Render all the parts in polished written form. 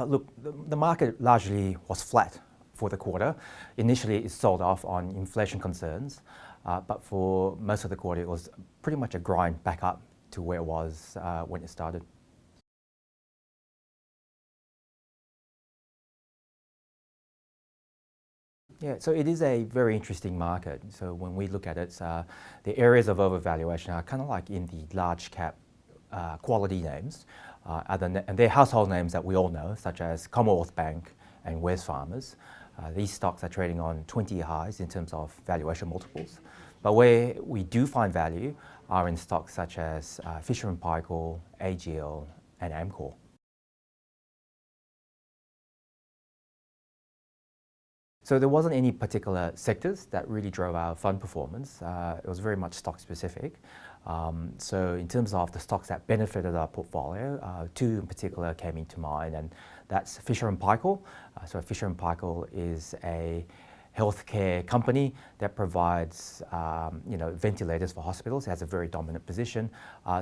Look, the market largely was flat for the quarter. Initially, it sold off on inflation concerns, but for most of the quarter, it was pretty much a grind back up to where it was when it started. Yeah, so it is a very interesting market. So when we look at it, the areas of overvaluation are kind of like in the large cap quality names, and they're household names that we all know, such as Commonwealth Bank and Wesfarmers. These stocks are trading on 20-year highs in terms of valuation multiples. But where we do find value are in stocks such as Fisher & Paykel, AGL, and Amcor. So there wasn't any particular sectors that really drove our fund performance. It was very much stock specific. So in terms of the stocks that benefited our portfolio, two in particular came into mind, and that's Fisher & Paykel. So Fisher & Paykel is a healthcare company that provides ventilators for hospitals. It has a very dominant position.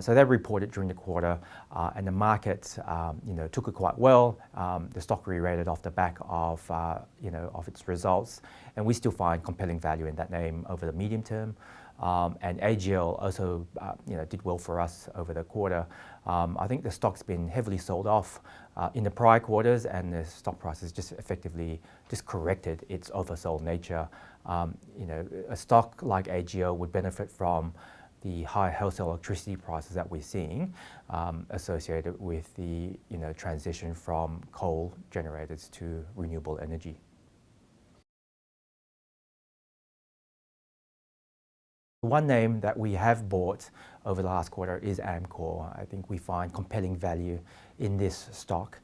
So they reported during the quarter, and the market took it quite well. The stock re-rated off the back of its results, and we still find compelling value in that name over the medium term. And AGL also did well for us over the quarter. I think the stock's been heavily sold off in the prior quarters, and the stock price has just effectively just corrected its oversold nature. A stock like AGL would benefit from the high wholesale electricity prices that we're seeing associated with the transition from coal generators to renewable energy. One name that we have bought over the last quarter is Amcor. I think we find compelling value in this stock.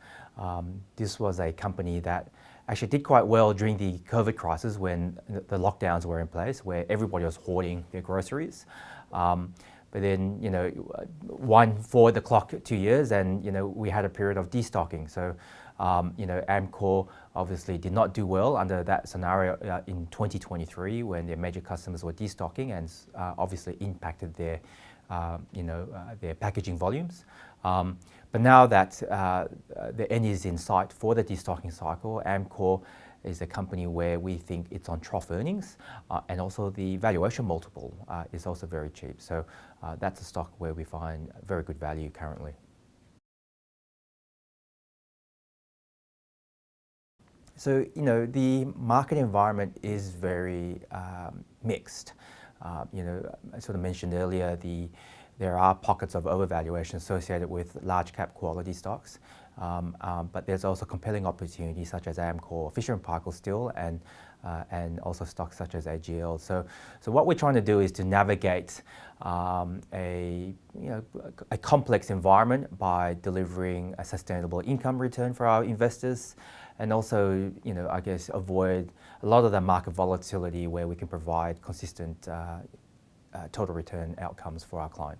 This was a company that actually did quite well during the COVID crisis when the lockdowns were in place, where everybody was hoarding their groceries. But then, wind forward the clock 2 years, and we had a period of destocking. So, Amcor obviously did not do well under that scenario in 2023 when their major customers were destocking, and obviously impacted their packaging volumes. But now that the end is in sight for the destocking cycle, Amcor is a company where we think it's on trough earnings, and also the valuation multiple is also very cheap. So that's a stock where we find very good value currently. So, the market environment is very mixed. I sort of mentioned earlier, there are pockets of overvaluation associated with large cap quality stocks, but there's also compelling opportunities such as Amcor, Fisher & Paykel still, and also stocks such as AGL. So what we're trying to do is to navigate a complex environment by delivering a sustainable income return for our investors, and also, I guess, avoid a lot of the market volatility where we can provide consistent total return outcomes for our client.